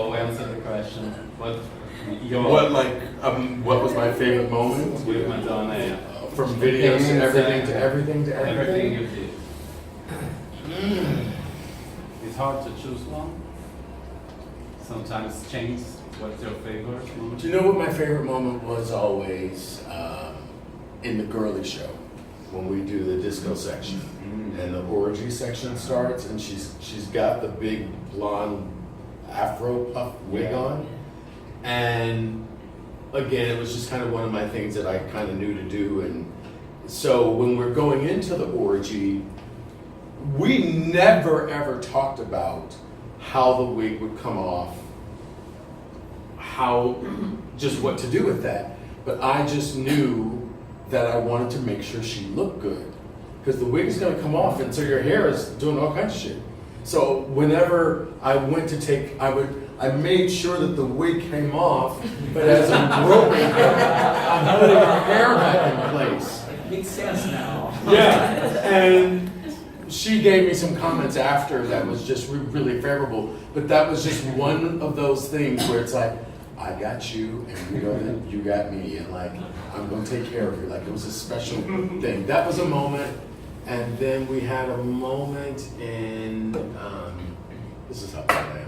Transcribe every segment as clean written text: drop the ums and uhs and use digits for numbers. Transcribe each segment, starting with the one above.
I'll answer the question. What was my favorite moment? with Madonna? From videos to everything to everything to Everything everything. you did. It's hard to choose one. Sometimes change. What's your favorite moment? Do you know what my favorite moment was always? In the girly show, when we do the disco section and the orgy section starts, and she's got the big blonde afro puff wig on, and again, it was just kind of one of my things that I kind of knew to do. And so when we're going into the orgy, we never ever talked about how the wig would come off, just what to do with that. But I just knew that I wanted to make sure she looked good, because the wig is going to come off, and so your hair is doing all kinds of shit. So whenever I went to take, I made sure that the wig came off, but as I'm groping her, I'm putting her hair back in place. It makes sense now. Yeah, and she gave me some comments after that was just really favorable, but that was just one of those things where it's like, I got you, and you know that you got me, and like, I'm gonna take care of you. Like, it was a special thing. That was a moment, and then we had a moment in, this is how bad I am.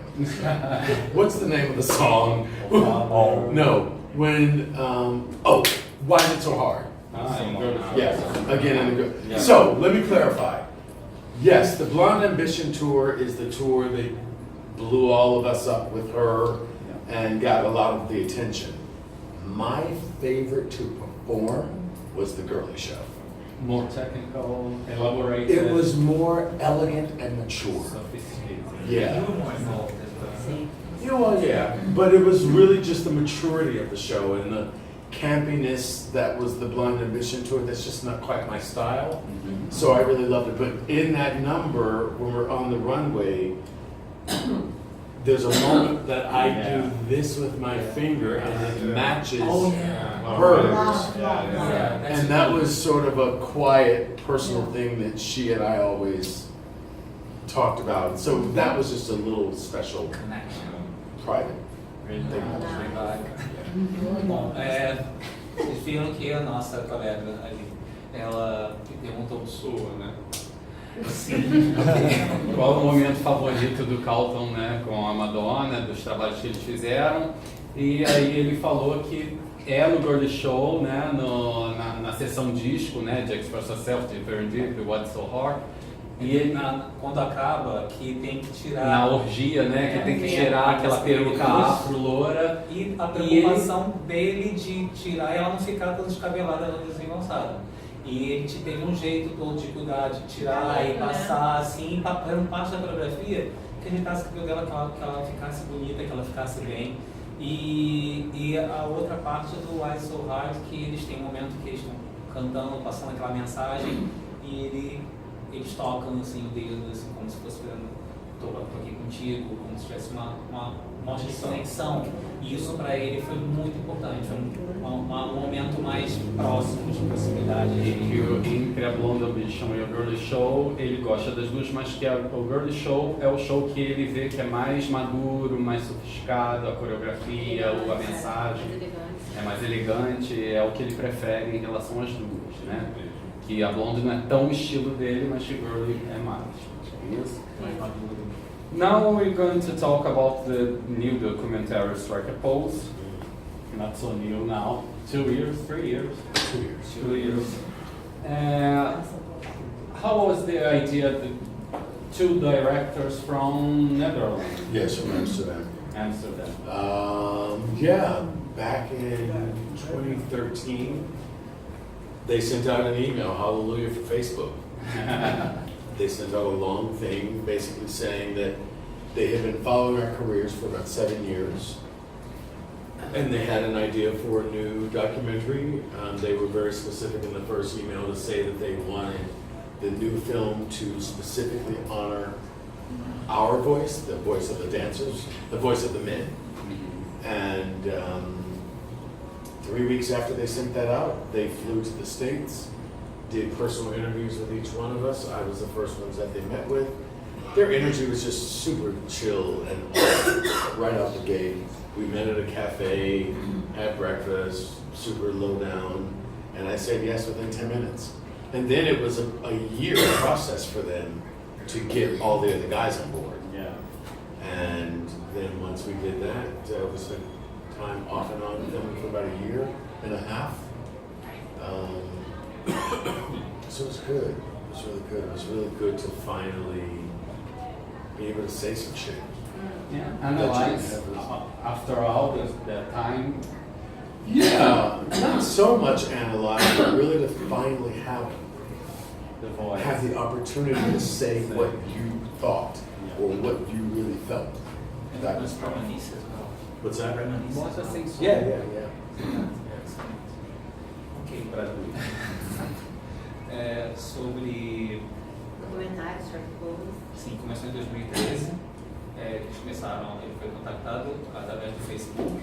What's the name of the song? No, when, Why Is It So Hard? Yes, again in the good. Yeah. So, let me clarify. Yes, the Blonde Ambition tour is the tour that blew all of us up with her and got a lot of the attention. My favorite to perform was the girly show. More technical, elaborated. It was more elegant and mature. Sophisticated. Yeah. You were more involved as well. Yeah, well, yeah. But it was really just the maturity of the show and the campiness that was the Blonde Ambition tour. That's just not quite my style. Mm-hmm. So I really loved it. But in that number, when we're on the runway, there's a moment that I do this with my finger and it matches hers. And that was sort of a quiet, personal thing that she and I always talked about. So that was just a little special, Connection. private Really thing. Bom, vocês viram que a nossa colega ali, ela perguntou sua, né? Sim. Qual o momento favorito do Carlton, né, com a Madonna, dos trabalhos que eles fizeram? E aí ele falou que é no Girly Show, né, na sessão disco, né, de Express Yourself, de Very Deep, What's So Hard. E ele, quando acaba, que tem que tirar... Na orgia, né, que tem que tirar aquela peruca afro, loura. E a preocupação dele de tirar e ela não ficar toda descabelada, desengonçada. E ele teve um jeito todo de cuidar, de tirar e passar assim, era parte da coreografia que a gente estava escrevendo dela, que ela ficasse bonita, que ela ficasse bem. E a outra parte do Why So Hard, que eles têm um momento que eles estão cantando, passando aquela mensagem, e eles tocam assim, o dedo, assim, como se fosse tô aqui contigo, como se tivesse uma conexão. E isso para ele foi muito importante, foi um momento mais próximo de proximidade. E que entre a Blonde Ambition e o Girly Show, ele gosta das duas, mas que o Girly Show é o show que ele vê que é mais maduro, mais sofisticado, a coreografia, a mensagem é mais elegante, é o que ele prefere em relação às duas, né? Que a Blonde não é tão o estilo dele, mas que Girly é mais. Isso? Mais maduro. Now we're going to talk about the new documentary Strike a Pose. Not so new now. 2 years, 3 years? 2 years. 2 years. How was the idea? The two directors from Netherlands. Yes, from Amsterdam. Amsterdam. Back in 2013, they sent out an email, hallelujah for Facebook. They sent out a long thing basically saying that they had been following our careers for about 7 years and they had an idea for a new documentary. They were very specific in the first email to say that they wanted the new film to specifically honor our voice, the voice of the dancers, the voice of the men. And 3 weeks after they sent that out, they flew to the States, did personal interviews with each one of us. I was the first ones that they met with. their energy was just super chill and awesome right off the gate. We met at a cafe, had breakfast, super low down, and I said yes within 10 minutes. And then it was a year process for them to get all the other guys on board. Yeah. And then once we did that, we spent time off and on filming for about a year and a half. So it was good. It was really good. It was really good to finally be able to say some shit. Yeah, analyze after all the time. Yeah, not so much analyze, but really to finally have The voice. the opportunity to say what you thought or what you really felt. That was Reminisce as well. What's that? Reminisce. Mostra sem som. Yeah. Ok. Para tudo. Sobre... Documentários, short films. Sim, começou em 2013. Eles começaram, ele foi contactado através do Facebook.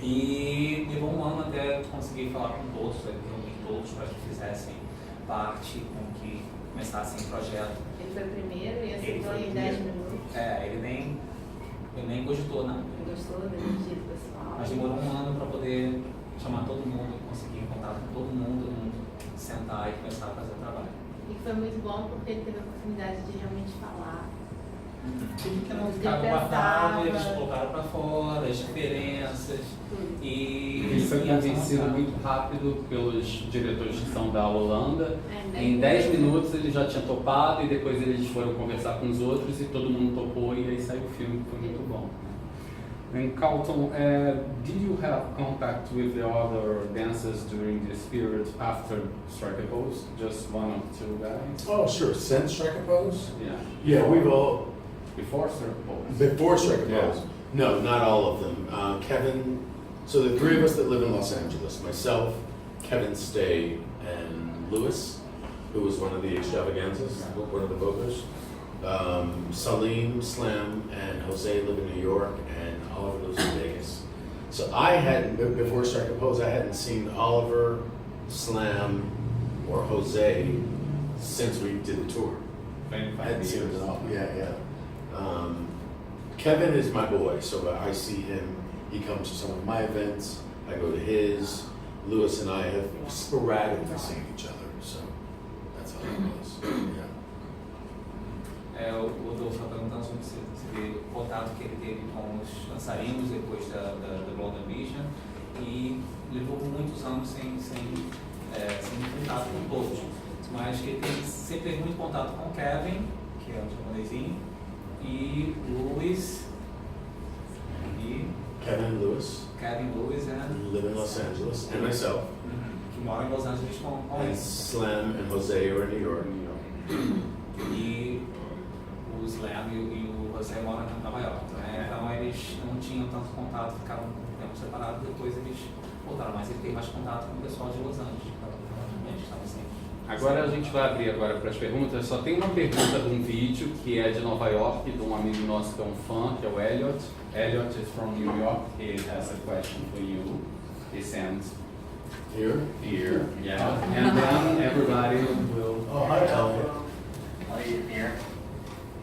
E levou um ano até conseguir falar com todos, reunir todos para que fizessem parte, com que começassem o projeto. Ele foi o primeiro e Ele aceitou foi o em 10 primeiro. minutos. Ele nem cogitou, não. Ele gostou do pedido pessoal. Mas demorou um ano para poder chamar todo mundo, conseguir contato com todo mundo, sentar e começar a fazer o trabalho. E foi muito bom porque ele teve a oportunidade de realmente falar. Tudo que não ficava Ele guardado, pensava. eles colocaram para fora, as diferenças. Tudo. E Ele foi e a convencido ação, muito rápido pelos diretores que são da Holanda. É, Em 10 minutos ele já tinha topado e depois eles foram conversar com os outros e todo mundo topou e aí saiu o filme, que foi muito bom. And Carlton, did you have contact with the other dancers during this period after Strike a Pose? Just one or two guys? Oh, sure. Since Strike a Pose? Yeah. Yeah, we've all, Before Strike a Pose? before Strike a Yeah. Pose. No, not all of them. Kevin, so the three of us that live in Los Angeles, myself, Kevin Stay, and Louis, who was one of the extravaganzas, one of the vocals. Salim, Slam, and Jose live in New York, and Oliver lives in Vegas. So I hadn't, before Strike a Pose, I hadn't seen Oliver, Slam, or Jose since we did the tour. I hadn't seen him at all. Yeah. Kevin is my boy, so I see him. He comes to some of my events. I go to his. Louis and I have sporadically seen each other, so that's how it was. Yeah. O Rodolfo está perguntando sobre o contato que ele teve com os dançarinos depois da Leblon Vision e levou muitos anos sem contato com todos, mas que ele sempre teve muito contato com o Kevin, que é um japonesinho, e Louis e Kevin Lewis live in Los Angeles, and myself, que mora em Los Angeles com and ele. Slam and Jose are in New York. E o Slam e o José moram em Nova York, né? Então eles não tinham tanto contato, ficavam um tempo separados, depois eles voltaram, mas ele tem mais contato com o pessoal de Los Angeles, provavelmente estavam sempre. Agora a gente vai abrir agora para as perguntas. Só tem uma pergunta de um vídeo que é de Nova York, de um amigo nosso que é um fã, que é o Elliot. Elliot is from New York. He has a question for you. He sends Here? here, yeah. And then everybody will. Oh, hi, Elliot. Elliot here.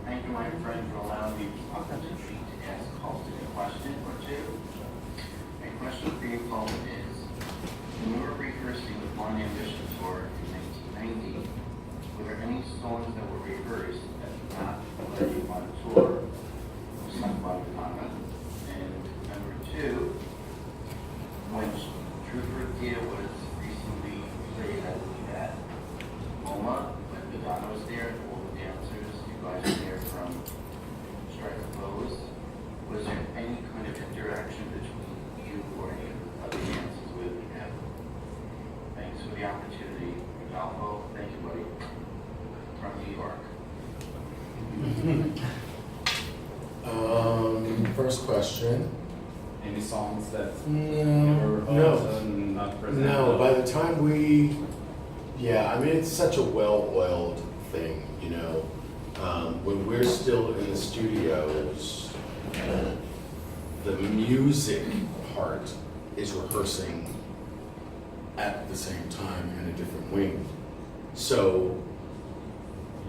Thank you, my friend, for allowing me the opportunity to ask Carlton a question or two. My question for you, Carlton, is when we were rehearsing the One Ambition tour in 1990, were there any songs that were rehearsed that did not play on the tour or sung by the Ghana? And number two, when Truth or Dia was recently played, I believe at MoMA, when Madonna was there, all the dancers, you guys were there from Strike a Pose. Was there any kind of interaction between you or any of the other dancers with him? Thanks for the opportunity. Rodolfo, thank you, buddy. From New York. First question. Any songs that No, were not presented? No, by the time I mean, it's such a well-oiled thing, you know. When we're still in the studios, the music part is rehearsing at the same time in a different wing. So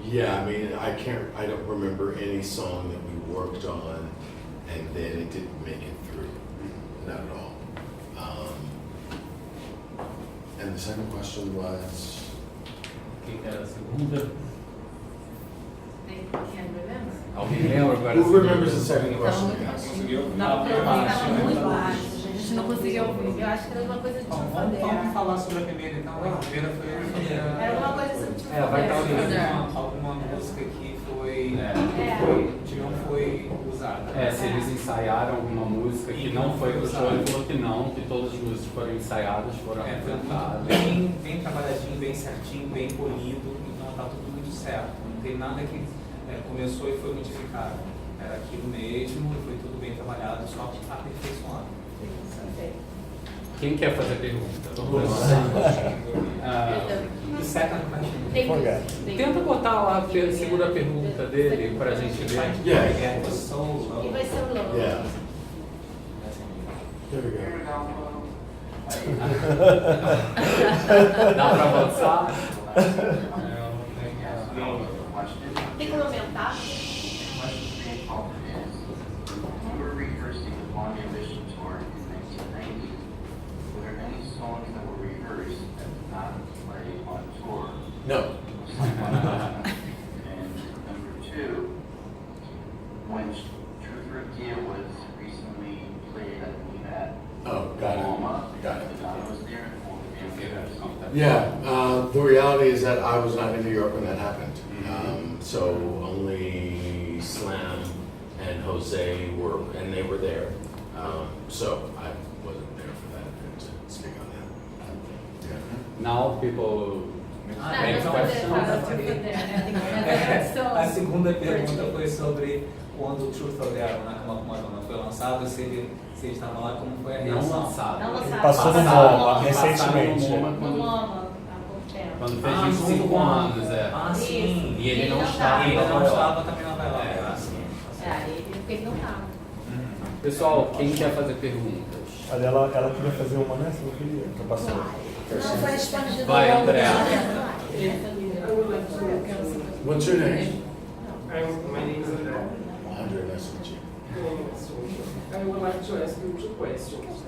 Yeah, I mean, I don't remember any song that we worked on and then it didn't make it through. Not at all. And the second question was? Quem que era a segunda? I can't remember. Alguém lembra agora? Who remembers the second question? Não, estava muito baixo, a gente não conseguia ouvir. Eu acho que era alguma coisa de Vamos chofadeira. falar sobre a primeira então. A primeira foi. Era alguma coisa sobre chofadeira. Vai estar alguma música que foi usada. Se eles ensaiaram alguma música que não foi pro show, ele falou que não, que todas as músicas foram ensaiadas, foram apresentadas. Bem trabalhadinho, bem certinho, bem polido, então tá tudo muito certo. Não tem nada que começou e foi modificado. Era aquilo mesmo, foi tudo bem trabalhado, só aperfeiçoado. Quem quer fazer pergunta? Tenta botar lá a segunda pergunta dele para a gente ver. Yeah. E vai ser o logo. Yeah. There we Here go. we go. Dá para avançar? Tem como aumentar? We were rehearsing the Long Ambition tour in 1990. Were there any songs that were rehearsed that did not play on tour? No. And number two, when Truth or Deal was recently played, I believe at Oh, got Oklahoma, it. Got it. Madonna was there and all the fans gave us something. Yeah, the reality is that I was not in New York when that happened. So only Slam and Jose were, and they were there. So I wasn't there for that event to speak on that. Yeah. Now people make questions. A segunda pergunta foi sobre quando o Truth or Dare na Cama com Madonna foi lançado, se ele estava lá, como foi a Não reação. lançado. Não lançado. Passou no Passaram- MoMA, passaram recentemente. no MoMA No quando, MoMA, há pouco tempo. quando fez 25 anos, Sim. E ele não estava E em ele não Nova York. estava também na Nova York. Porque ele não estava. Pessoal, quem quer fazer perguntas? Ali ela queria fazer uma, né? Você não queria, que eu passei. Não, foi respondido. Vai, André. What's your name? My name is André. Andre, nice to meet you. I would like to ask you two questions.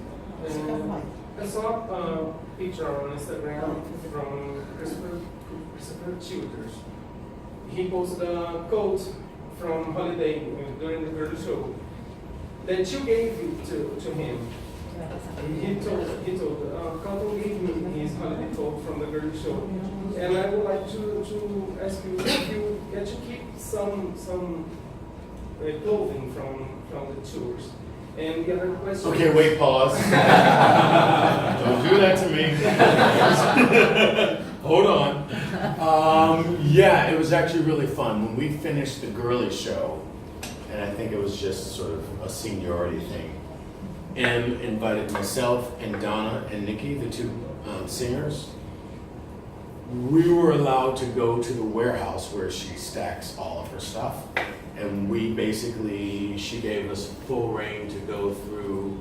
I saw a picture on Instagram from Christopher Childers. He posted a quote from Holiday during the Girl Show that you gave to him. He told Carlton gave me his holiday quote from the Girl Show, and I would like to ask you if you get to keep some clothing from the tours. And the other question. Okay, wait, pause. Don't do that to me. Hold on. Yeah, it was actually really fun. When we finished the girly show, and I think it was just sort of a seniority thing, M invited myself and Donna and Nikki, the two singers. We were allowed to go to the warehouse where she stacks all of her stuff. And she gave us full reign to go through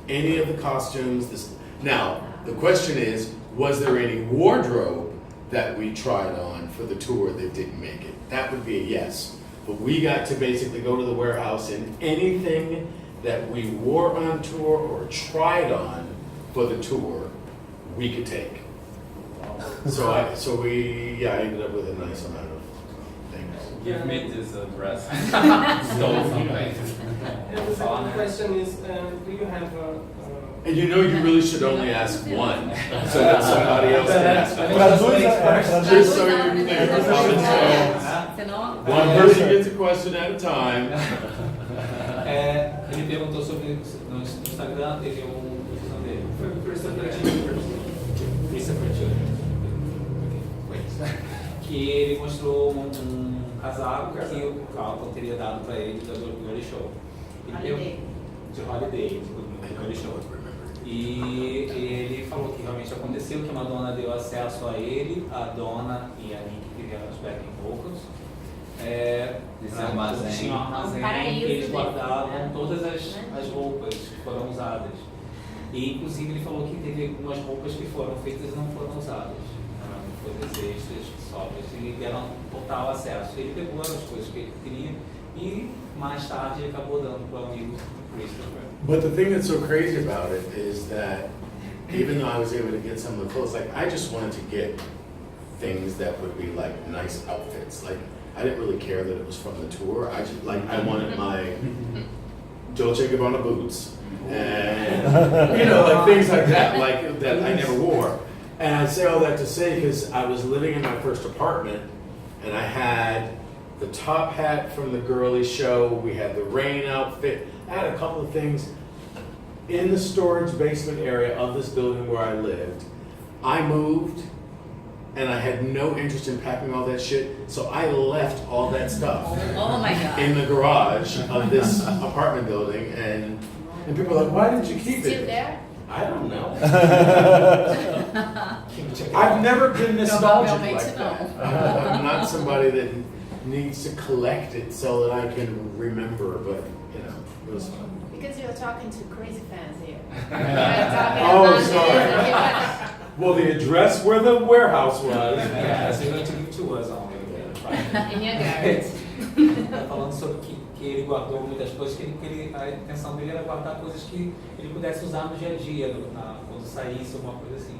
any of the costumes. Now, the question is, was there any wardrobe that we tried on for the tour that didn't make it? That would be a yes. But we got to basically go to the warehouse and anything that we wore on tour or tried on for the tour, we could take. So I ended up with a nice amount of things. Give me this address. Stole something. And the second question is, do you have And you know you really should only ask one, so that somebody else can ask. Just so you're clear. One person gets a question at a time. Ele perguntou sobre no Instagram, teve visão dele. Christopher Childers. Que ele mostrou um casaco que o Carlton teria dado para ele do Girl Show. De Holiday, do Girl Show. E ele falou que realmente aconteceu, que a Madonna deu acesso a ele, a Donna e a Nick, que vieram os backing vocals. Tinha um armazém. Tinha um armazém que eles guardavam todas as roupas que foram usadas. E inclusive ele falou que teve algumas roupas que foram feitas e não foram usadas. coisas extras, sobras, e deram total acesso. Ele pegou as coisas que ele queria e mais tarde acabou dando para o amigo Christopher. But the thing that's so crazy about it is that even though I was able to get some of the clothes, like I just wanted to get things that would be like nice outfits. Like I didn't really care that it was from the tour. I just like I wanted my Dolce & Gabbana boots and you know like things like that, like that I never wore. And I say all that to say because I was living in my first apartment and I had the top hat from the girly show. We had the rain outfit. I had a couple of things in the storage basement area of this building where I lived. I moved and I had no interest in packing all that shit, so I left all that stuff Oh my God. in the garage of this apartment building, and people are like, why did you keep Still it? there? I don't know. I've I've never been nostalgic Provavelmente like that. não. I'm not somebody that needs to collect it so that I can remember, but you know, it was fun. Because you're talking to crazy fans here. Oh, sorry. Well, the address where the warehouse was. Yeah, so you're going to give to us only. In your garret. Tá falando sobre que ele guardou muitas coisas, a intenção dele era guardar coisas que ele pudesse usar no dia a dia, quando saísse, alguma coisa assim.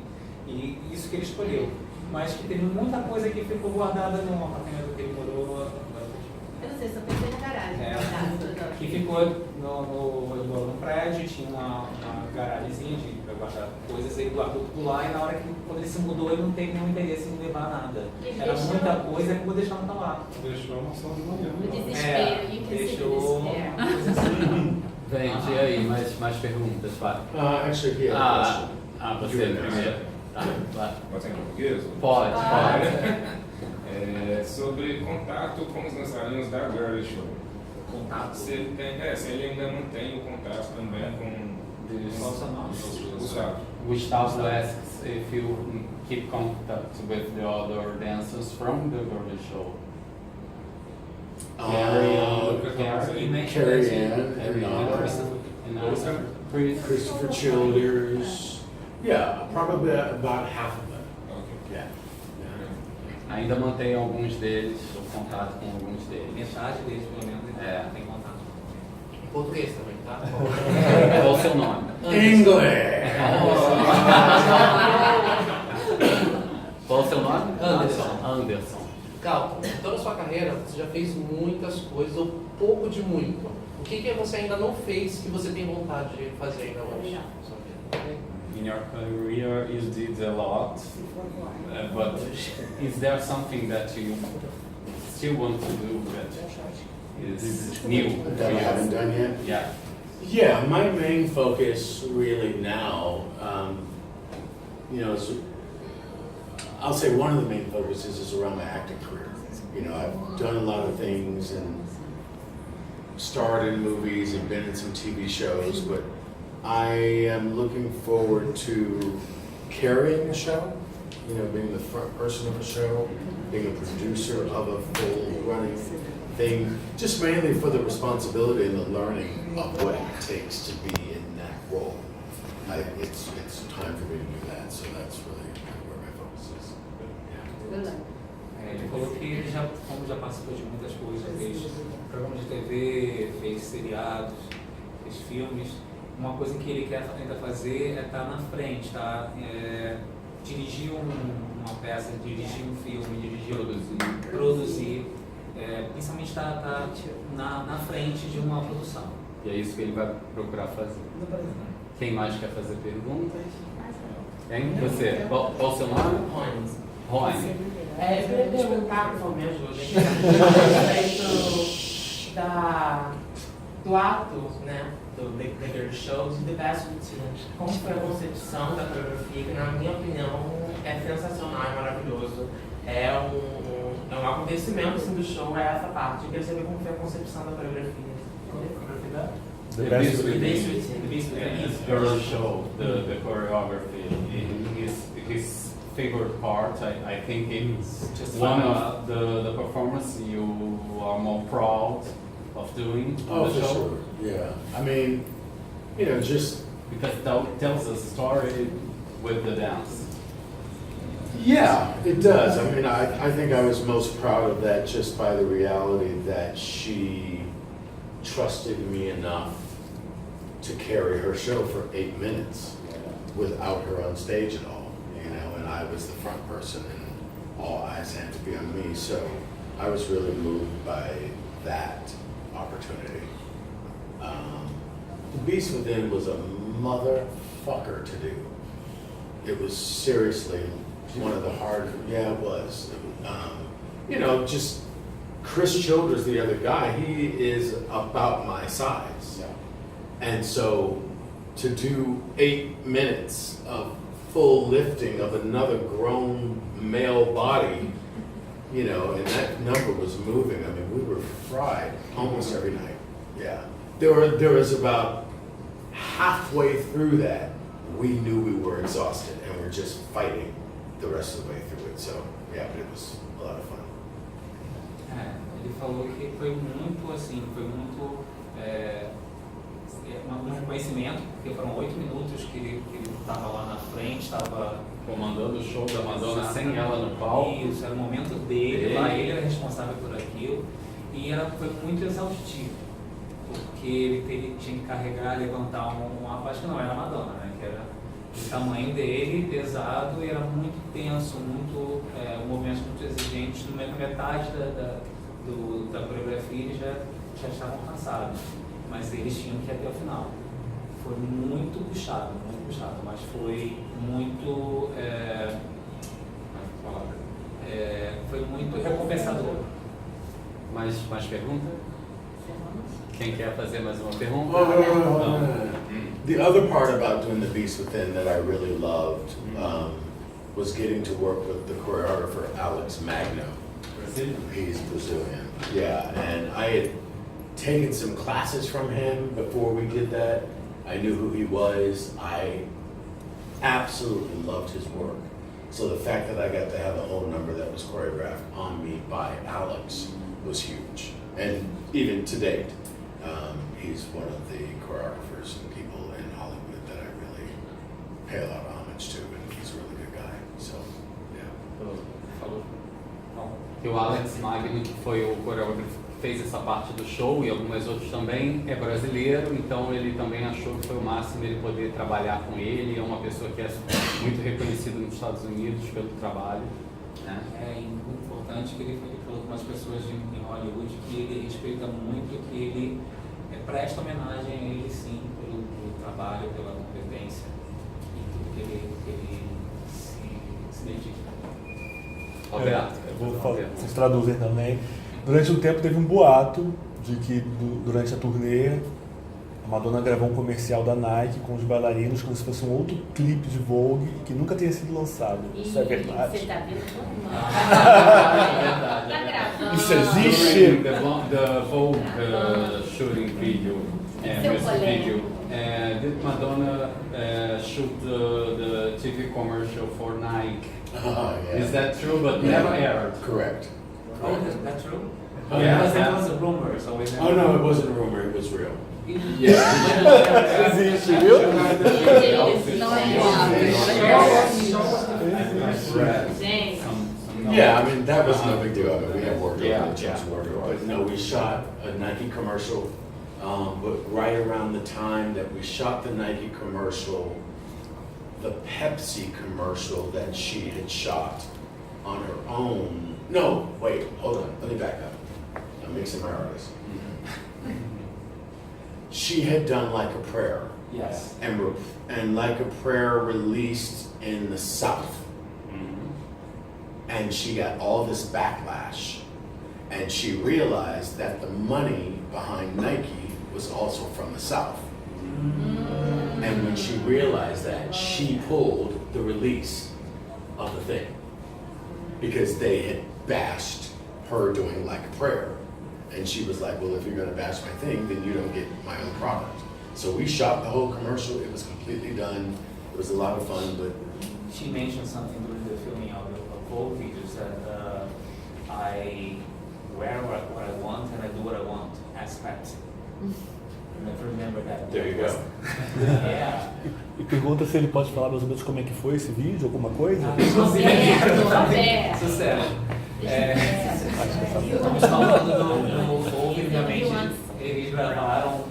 E isso que ele escolheu. Mas que teve muita coisa que ficou guardada no apartamento que ele morou. Eu não sei, só pensei na garagem. É, que ficou no prédio, tinha uma garagemzinha para guardar coisas, ele guardou tudo lá e na hora que quando ele se mudou ele não teve nenhum interesse em levar nada. Ele Era deixou- muita coisa que vou deixar não tá lá. Deixou a maçã de manhã. No desespero, you can see the deixou uma despair. coisa assim. Gente, e aí, mais perguntas, vai. Actually, he had a question. Você primeiro. Tá, vai. Pode ser em português? Pode. É, sobre contato com os dançarinos da Girl Show. Contato. Se ele ainda mantém o contato também com Qual o seu nome? Gustavo. Gustavo asks if you keep contact with the other dancers from the girl show. Carrie Ann, and Christopher Childers. Yeah, probably about half of them. Ok. Yeah. Ainda mantém alguns deles, o contato com alguns deles. Metade deles, pelo menos, tem contato. Em português também, tá? Qual o seu nome? English. Qual o seu nome? Anderson. Anderson. Carlton, em toda a sua carreira, você já fez muitas coisas, ou pouco de muito. O que você ainda não fez que você tem vontade de fazer ainda hoje? na sua vida? In your career, you did a lot, but is there something that you still want to do that is new That I haven't done yet. Yeah. Yeah, my main focus really now, I'll say one of the main focuses is around my acting career. You know, I've done a lot of things and starred in movies and been in some TV shows, but I am looking forward to carrying a show, you know, being the front person of a show, being a producer of a full running thing, just mainly for the responsibility and the learning of what it takes to be in that role. It's time for me to do that, so that's really where my focus is. Yeah. Ele falou que ele como já participou de muitas coisas, fez programas de TV, fez seriados, fez filmes. Uma coisa que ele quer tentar fazer é estar na frente, tá? Dirigir uma peça, dirigir um filme, produzir, principalmente estar na frente de uma produção. E é isso que ele vai procurar fazer. Quem mais quer fazer perguntas? Quem? Você? Qual o seu nome? Rony. Eu queria perguntar, por favor, me ajude, a respeito do ato, né, do The Girl Show, de The Best Routine. Como foi a concepção da coreografia, que na minha opinião é sensacional, é maravilhoso. É um acontecimento assim, do show, é essa parte. Eu queria saber como foi a concepção da coreografia. The best Girl show, the choreography, his favorite part. I think it's just one of the performance you are more proud of doing Oh, on the for show. sure. Yeah. I mean, you know, just Because it tells a story with the dance. Yeah, it does. I mean, I think I was most proud of that just by the reality that she trusted me enough to carry her show for 8 minutes without her on stage at all, you know, and I was the front person and all eyes had to be on me. So I was really moved by that opportunity. The Beast Within was a motherfucker to do. It was seriously one of the hard, yeah, it was. You know, just Chris Childers, the other guy, he is about my size. Yeah. And so to do 8 minutes of full lifting of another grown male body, you know, and that number was moving. I mean, we were fried almost every night. Yeah. There was about halfway through that, we knew we were exhausted and we're just fighting the rest of the way through it. So, yeah, but it was a lot of fun. Ele falou que foi muito assim, foi muito um reconhecimento, porque foram 8 minutos que ele estava lá na frente, estava comandando o show da Madonna sem ela no palco. Isso, era o momento dele, lá ele era responsável por aquilo, e foi muito exaustivo, porque ele tinha que carregar, levantar uma parte que não era a Madonna, né, que era o tamanho dele, pesado, e era muito tenso, muito, movimentos muito exigentes. Na metade da coreografia eles já estavam cansados, mas eles tinham que ir até o final. Foi muito puxado, mas foi muito, foi muito recompensador. Mais pergunta? Quem quer fazer mais uma pergunta? The other part about doing The Beast Within that I really loved was getting to work with the choreographer Alex Magno. He's Brazilian. Yeah, and I had taken some classes from him before we did that. I knew who he was. I absolutely loved his work. So the fact that I got to have a whole number that was choreographed on me by Alex was huge. And even to date, he's one of the choreographers and people in Hollywood that I really pay a lot of homage to, and he's a really good guy. So, yeah. Que o Alex Magno, que foi o coreógrafo que fez essa parte do show e algumas outras também, é brasileiro, então ele também achou que foi o máximo ele poder trabalhar com ele. É uma pessoa que é muito reconhecida nos Estados Unidos pelo trabalho. Né? É importante que ele falou com as pessoas em Hollywood que ele respeita muito, que ele presta homenagem a ele sim, pelo trabalho, pela competência e tudo que ele se dedica. Roberto, vocês traduzem também. Durante um tempo teve um boato de que durante a turnê a Madonna gravou um comercial da Nike com os bailarinos como se fosse um outro clipe de Vogue que nunca tenha sido lançado. Isso é verdade? Você tá vendo todo É verdade. Isso existe? The Vogue shooting video, music video. Did Madonna shoot the TV commercial for Nike? Yeah. Is that true? But never aired. Correct. Oh, is that true? Yeah. Because it was a rumor, so we never... Oh no, it wasn't a rumor, it was real. Existe, viu? Yeah, I mean, that was no big deal. I mean, we had work over the chance work over. But no, we shot a Nike commercial, but right around the time that we shot the Nike commercial, the Pepsi commercial that she had shot on her own. No, wait, hold on, let me back up. I'm mixing my artists. She had done Like a Prayer. Yes. And Like a Prayer released in the South. And she got all this backlash. And she realized that the money behind Nike was also from the South. And when she realized that, she pulled the release of the thing. Because they had bashed her doing Like a Prayer. And she was like, well, if you're gonna bash my thing, then you don't get my own product. So we shot the whole commercial, it was completely done. It was a lot of fun, but... She mentioned something during the filming of the whole video, said, I wear what I want and I do what I want, as Pepsi. Never remember that. There you go. Yeah. E pergunta se ele pode falar mais ou menos como é que foi esse vídeo, alguma coisa? Roberto. Sucesso. Estamos falando do Rodolfo, obviamente, eles gravaram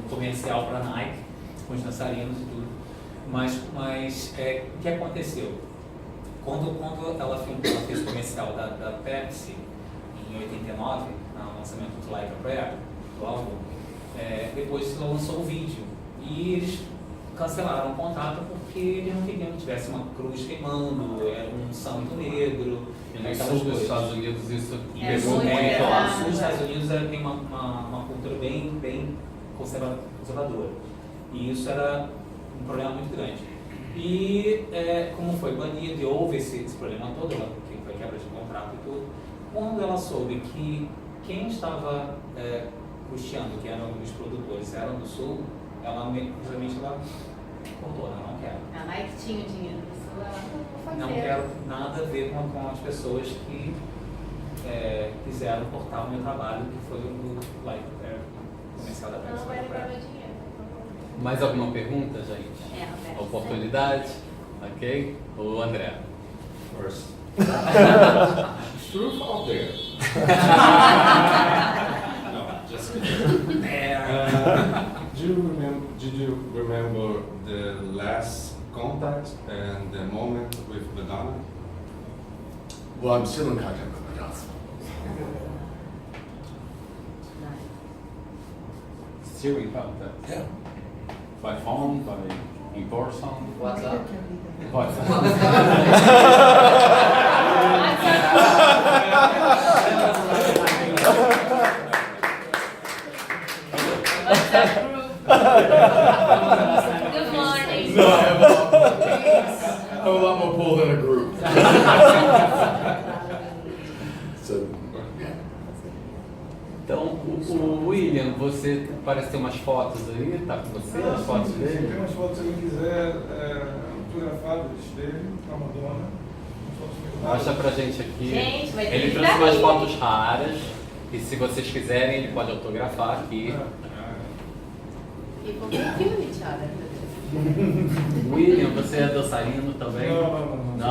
um comercial para a Nike, com os dançarinos e tudo. Mas o que aconteceu? Quando ela fez o comercial da Pepsi, em 89, no lançamento do Like a Prayer, do álbum, depois ela lançou o vídeo. E eles cancelaram o contrato porque eles não queriam que tivesse uma cruz queimando, era um santo negro. E no sul dos Estados Unidos isso Pegou muito muito lá. lá. No sul dos Estados Unidos tem uma cultura bem conservadora. E isso era um problema muito grande. E como foi banido e houve esse problema todo, que foi quebra de contrato e tudo, quando ela soube que quem estava custeando, que eram os produtores, eram do sul, ela realmente cortou, não quero. A Nike tinha o dinheiro do sul, ela não foi Não quero nada a ver com as pessoas que quiseram cortar o meu trabalho, que foi o comercial da Pepsi. Não vai levar meu dinheiro. Mais alguma pergunta, gente? Roberto. Oportunidade? Ok? O André. First. Truth or dare? No, just kidding. Did you remember the last contact and the moment with Madonna? Well, I'm still in contact with Madonna. Still in contact? Yeah. By phone, in person? WhatsApp. Good morning. No, I have a lot more pull than a group. So, yeah. Então, o William, você parece ter umas fotos aí, tá com você, as fotos Tem dele? umas fotos, se ele quiser, autografadas dele, com a Madonna. Umas fotos muito Mostra raras. pra gente aqui. Gente, vai ter Ele que trouxe dar umas aí. fotos raras. E se vocês quiserem, ele pode autografar aqui. People can kill each other. William, você é dançarino também? Não. Não?